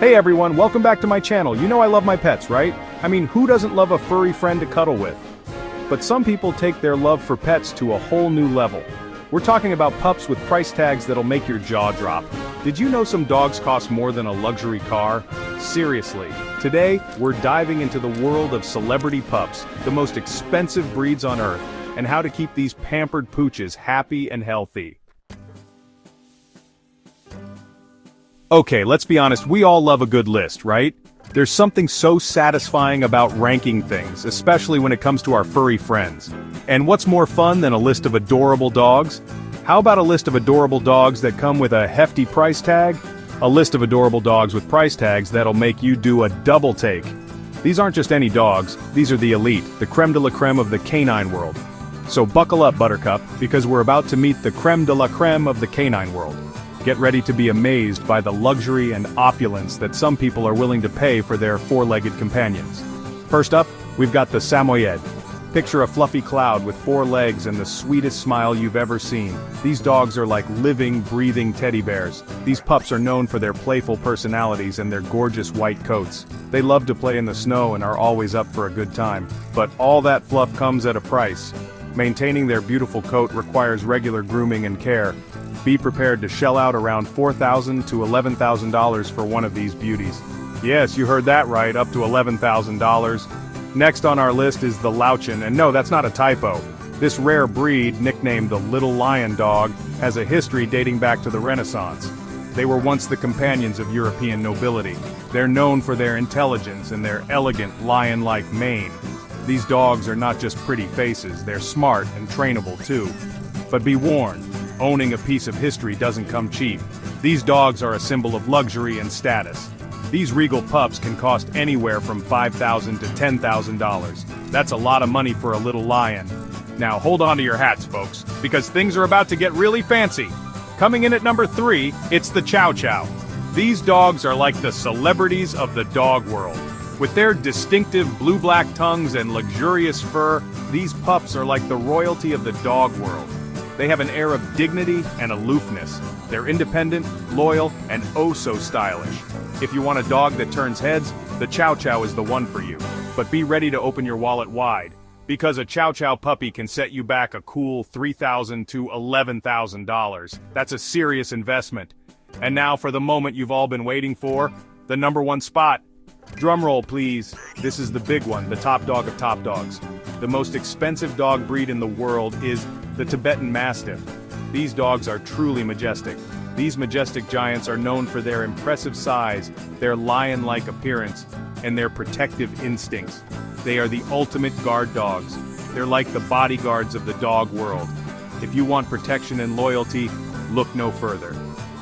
Hey everyone, welcome back to my channel. You know I love my pets, right? I mean, who doesn't love a furry friend to cuddle with? But some people take their love for pets to a whole new level. We're talking about pups with price tags that'll make your jaw drop. Did you know some dogs cost more than a luxury car? Seriously. Today, we're diving into the world of celebrity pups, the most expensive breeds on earth, and how to keep these pampered pooches happy and healthy. Okay, let's be honest, we all love a good list, right? There's something so satisfying about ranking things, especially when it comes to our furry friends. And what's more fun than a list of adorable dogs? How about a list of adorable dogs that come with a hefty price tag? A list of adorable dogs with price tags that'll make you do a double take. These aren't just any dogs, these are the elite, the creme de la creme of the canine world. So buckle up, Buttercup, because we're about to meet the creme de la creme of the canine world. Get ready to be amazed by the luxury and opulence that some people are willing to pay for their four-legged companions. First up, we've got the Samoyed. Picture a fluffy cloud with 4 legs and the sweetest smile you've ever seen. These dogs are like living, breathing teddy bears. These pups are known for their playful personalities and their gorgeous white coats. They love to play in the snow and are always up for a good time. But all that fluff comes at a price. Maintaining their beautiful coat requires regular grooming and care. Be prepared to shell out around $4,000 to $11,000 for one of these beauties. Yes, you heard that right, up to $11,000. Next on our list is the Louchin, and no, that's not a typo. This rare breed, nicknamed the Little Lion Dog, has a history dating back to the Renaissance. They were once the companions of European nobility. They're known for their intelligence and their elegant, lion-like mane. These dogs are not just pretty faces, they're smart and trainable too. But be warned, owning a piece of history doesn't come cheap. These dogs are a symbol of luxury and status. These regal pups can cost anywhere from $5,000 to $10,000. That's a lot of money for a little lion. Now hold on to your hats, folks, because things are about to get really fancy. Coming in at number 3, it's the Chow Chow. These dogs are like the celebrities of the dog world. With their distinctive blue-black tongues and luxurious fur, these pups are like the royalty of the dog world. They have an air of dignity and aloofness. They're independent, loyal, and oh so stylish. If you want a dog that turns heads, the Chow Chow is the one for you. But be ready to open your wallet wide, because a Chow Chow puppy can set you back a cool $3,000 to $11,000. That's a serious investment. And now for the moment you've all been waiting for, the #1 spot. Drum roll, please. This is the big one, the top dog of top dogs. The most expensive dog breed in the world is the Tibetan Mastiff. These dogs are truly majestic. These majestic giants are known for their impressive size, their lion-like appearance, and their protective instincts. They are the ultimate guard dogs. They're like the bodyguards of the dog world. If you want protection and loyalty, look no further.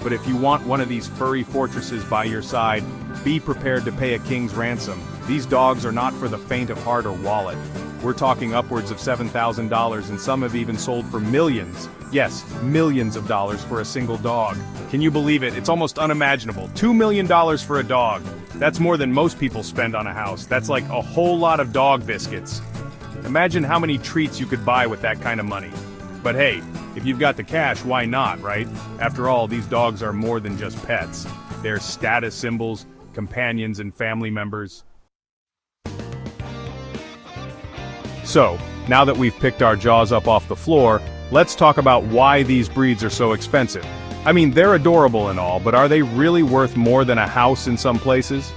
But if you want one of these furry fortresses by your side, be prepared to pay a king's ransom. These dogs are not for the faint of heart or wallet. We're talking upwards of $7,000, and some have even sold for millions. Yes, millions of dollars for a single dog. Can you believe it? It's almost unimaginable. $2 million for a dog. That's more than most people spend on a house. That's like a whole lot of dog biscuits. Imagine how many treats you could buy with that kind of money. But hey, if you've got the cash, why not, right? After all, these dogs are more than just pets. They're status symbols, companions, and family members. So, now that we've picked our jaws up off the floor, let's talk about why these breeds are so expensive. I mean, they're adorable and all, but are they really worth more than a house in some places?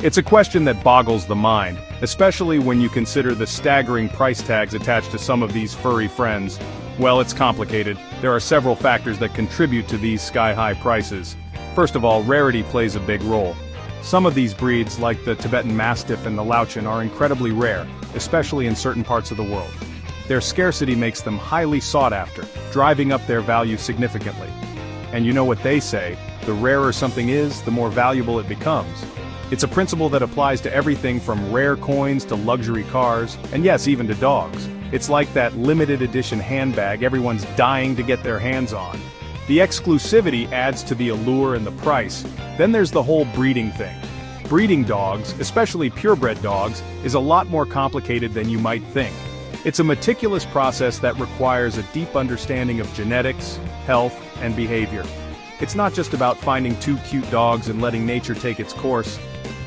It's a question that boggles the mind, especially when you consider the staggering price tags attached to some of these furry friends. Well, it's complicated. There are several factors that contribute to these sky-high prices. First of all, rarity plays a big role. Some of these breeds, like the Tibetan Mastiff and the Louchin, are incredibly rare, especially in certain parts of the world. Their scarcity makes them highly sought after, driving up their value significantly. And you know what they say, the rarer something is, the more valuable it becomes. It's a principle that applies to everything from rare coins to luxury cars, and yes, even to dogs. It's like that limited edition handbag everyone's dying to get their hands on. The exclusivity adds to the allure and the price. Then there's the whole breeding thing. Breeding dogs, especially purebred dogs, is a lot more complicated than you might think. It's a meticulous process that requires a deep understanding of genetics, health, and behavior. It's not just about finding two cute dogs and letting nature take its course.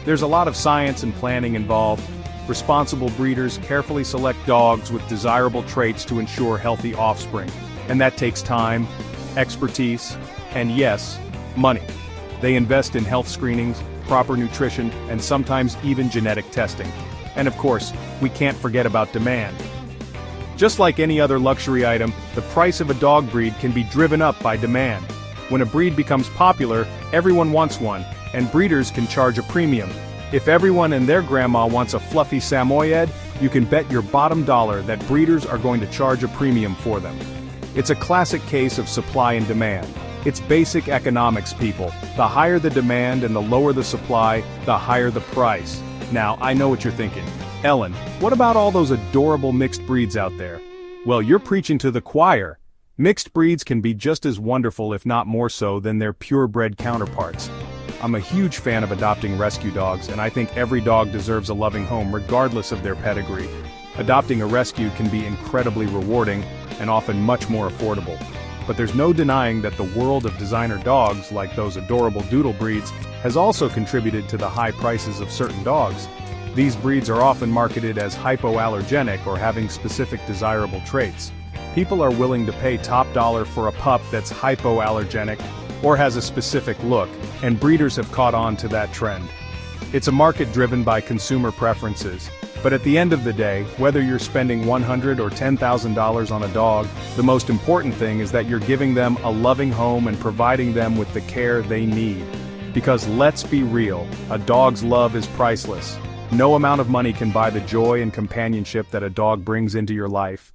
There's a lot of science and planning involved. Responsible breeders carefully select dogs with desirable traits to ensure healthy offspring. And that takes time, expertise, and yes, money. They invest in health screenings, proper nutrition, and sometimes even genetic testing. And of course, we can't forget about demand. Just like any other luxury item, the price of a dog breed can be driven up by demand. When a breed becomes popular, everyone wants one, and breeders can charge a premium. If everyone and their grandma wants a fluffy Samoyed, you can bet your bottom dollar that breeders are going to charge a premium for them. It's a classic case of supply and demand. It's basic economics, people. The higher the demand and the lower the supply, the higher the price. Now, I know what you're thinking. Ellen, what about all those adorable mixed breeds out there? Well, you're preaching to the choir. Mixed breeds can be just as wonderful, if not more so, than their purebred counterparts. I'm a huge fan of adopting rescue dogs, and I think every dog deserves a loving home regardless of their pedigree. Adopting a rescue can be incredibly rewarding, and often much more affordable. But there's no denying that the world of designer dogs, like those adorable doodle breeds, has also contributed to the high prices of certain dogs. These breeds are often marketed as hypoallergenic or having specific desirable traits. People are willing to pay top dollar for a pup that's hypoallergenic or has a specific look, and breeders have caught on to that trend. It's a market driven by consumer preferences. But at the end of the day, whether you're spending $100 or $10,000 on a dog, the most important thing is that you're giving them a loving home and providing them with the care they need. Because let's be real, a dog's love is priceless. No amount of money can buy the joy and companionship that a dog brings into your life.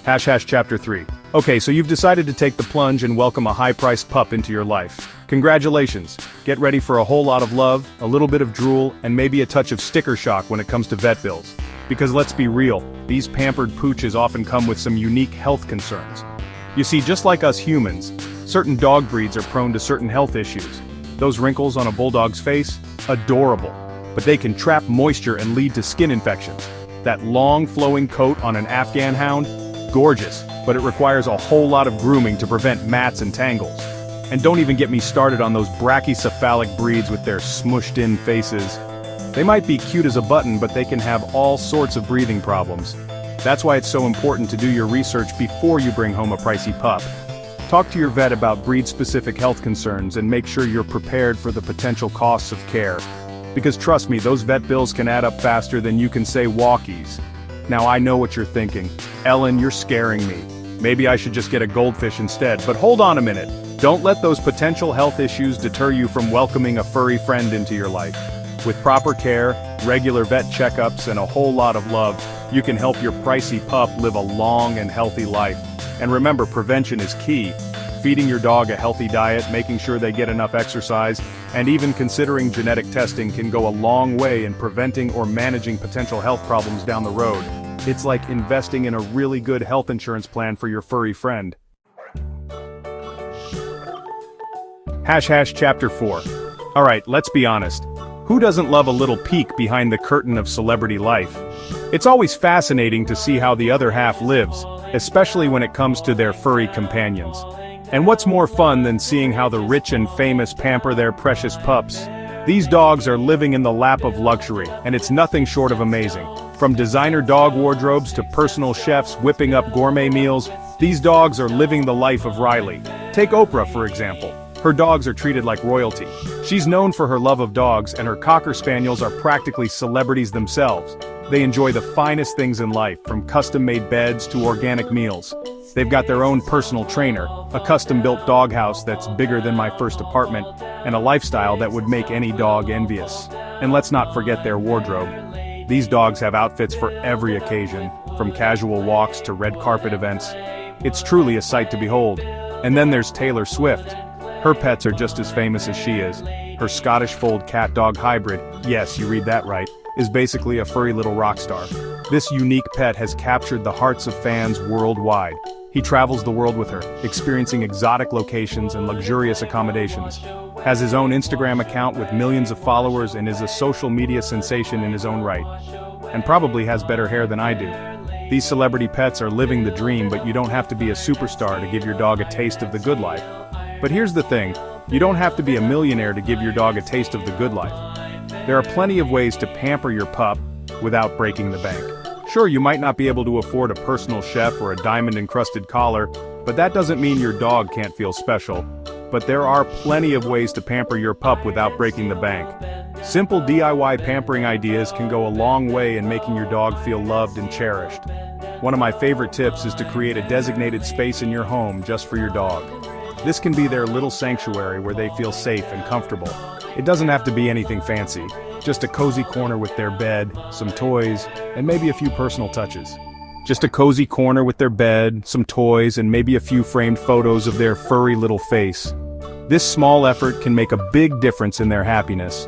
Chapter 3. Okay, so you've decided to take the plunge and welcome a high-priced pup into your life. Congratulations. Get ready for a whole lot of love, a little bit of drool, and maybe a touch of sticker shock when it comes to vet bills. Because let's be real, these pampered pooches often come with some unique health concerns. You see, just like us humans, certain dog breeds are prone to certain health issues. Those wrinkles on a bulldog's face? Adorable. But they can trap moisture and lead to skin infections. That long flowing coat on an Afghan hound? Gorgeous, but it requires a whole lot of grooming to prevent mats and tangles. And don't even get me started on those brachycephalic breeds with their smushed-in faces. They might be cute as a button, but they can have all sorts of breathing problems. That's why it's so important to do your research before you bring home a pricey pup. Talk to your vet about breed-specific health concerns and make sure you're prepared for the potential costs of care. Because trust me, those vet bills can add up faster than you can say walkies. Now I know what you're thinking. Ellen, you're scaring me. Maybe I should just get a goldfish instead, but hold on a minute. Don't let those potential health issues deter you from welcoming a furry friend into your life. With proper care, regular vet checkups, and a whole lot of love, you can help your pricey pup live a long and healthy life. And remember, prevention is key. Feeding your dog a healthy diet, making sure they get enough exercise, and even considering genetic testing can go a long way in preventing or managing potential health problems down the road. It's like investing in a really good health insurance plan for your furry friend. Chapter 4. Alright, let's be honest. Who doesn't love a little peek behind the curtain of celebrity life? It's always fascinating to see how the other half lives, especially when it comes to their furry companions. And what's more fun than seeing how the rich and famous pamper their precious pups? These dogs are living in the lap of luxury, and it's nothing short of amazing. From designer dog wardrobes to personal chefs whipping up gourmet meals, these dogs are living the life of Riley. Take Oprah, for example. Her dogs are treated like royalty. She's known for her love of dogs, and her Cocker Spaniels are practically celebrities themselves. They enjoy the finest things in life, from custom-made beds to organic meals. They've got their own personal trainer, a custom-built doghouse that's bigger than my first apartment, and a lifestyle that would make any dog envious. And let's not forget their wardrobe. These dogs have outfits for every occasion, from casual walks to red carpet events. It's truly a sight to behold. And then there's Taylor Swift. Her pets are just as famous as she is. Her Scottish Fold cat-dog hybrid, yes, you read that right, is basically a furry little rock star. This unique pet has captured the hearts of fans worldwide. He travels the world with her, experiencing exotic locations and luxurious accommodations. Has his own Instagram account with millions of followers and is a social media sensation in his own right. And probably has better hair than I do. These celebrity pets are living the dream, but you don't have to be a superstar to give your dog a taste of the good life. But here's the thing, you don't have to be a millionaire to give your dog a taste of the good life. There are plenty of ways to pamper your pup without breaking the bank. Sure, you might not be able to afford a personal chef or a diamond-encrusted collar, but that doesn't mean your dog can't feel special. But there are plenty of ways to pamper your pup without breaking the bank. Simple DIY pampering ideas can go a long way in making your dog feel loved and cherished. One of my favorite tips is to create a designated space in your home just for your dog. This can be their little sanctuary where they feel safe and comfortable. It doesn't have to be anything fancy, just a cozy corner with their bed, some toys, and maybe a few personal touches. Just a cozy corner with their bed, some toys, and maybe a few framed photos of their furry little face. This small effort can make a big difference in their happiness.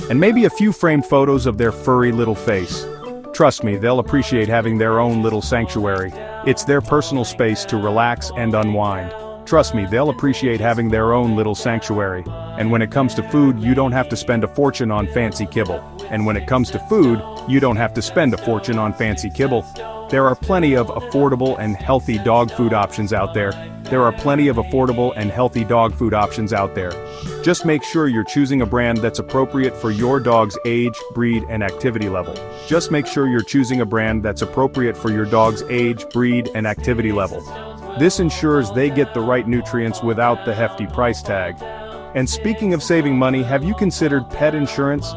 And maybe a few framed photos of their furry little face. Trust me, they'll appreciate having their own little sanctuary. It's their personal space to relax and unwind. Trust me, they'll appreciate having their own little sanctuary. And when it comes to food, you don't have to spend a fortune on fancy kibble. And when it comes to food, you don't have to spend a fortune on fancy kibble. There are plenty of affordable and healthy dog food options out there. Just make sure you're choosing a brand that's appropriate for your dog's age, breed, and activity level. This ensures they get the right nutrients without the hefty price tag. And speaking of saving money, have you considered pet insurance?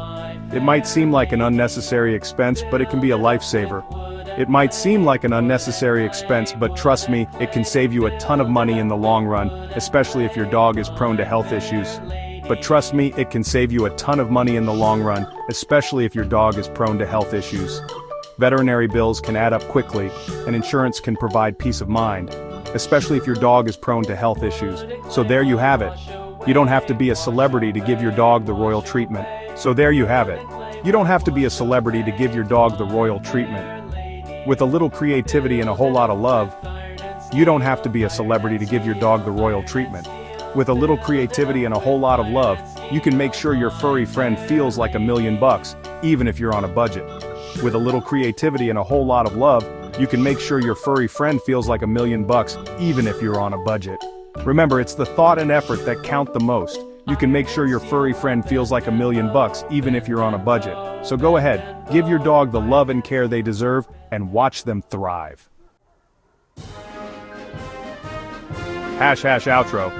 It might seem like an unnecessary expense, but it can be a lifesaver. But trust me, it can save you a ton of money in the long run, especially if your dog is prone to health issues. Veterinary bills can add up quickly, and insurance can provide peace of mind, especially if your dog is prone to health issues. So there you have it. You don't have to be a celebrity to give your dog the royal treatment. With a little creativity and a whole lot of love, you can make sure your furry friend feels like $1,000,000, even if you're on a budget. With a little creativity and a whole lot of love, you can make sure your furry friend feels like $1,000,000, even if you're on a budget. Remember, it's the thought and effort that count the most. You can make sure your furry friend feels like $1,000,000, even if you're on a budget. So go ahead, give your dog the love and care they deserve, and watch them thrive. Outro.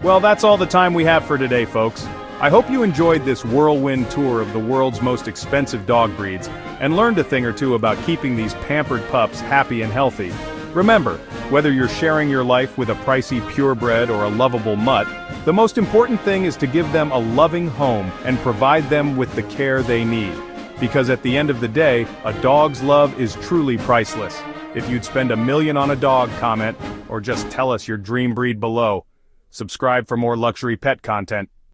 Well, that's all the time we have for today, folks. I hope you enjoyed this whirlwind tour of the world's most expensive dog breeds, and learned a thing or two about keeping these pampered pups happy and healthy. Remember, whether you're sharing your life with a pricey purebred or a lovable mutt, the most important thing is to give them a loving home and provide them with the care they need. Because at the end of the day, a dog's love is truly priceless. If you'd spend $1 million on a dog, comment, or just tell us your dream breed below. Subscribe for more luxury pet content.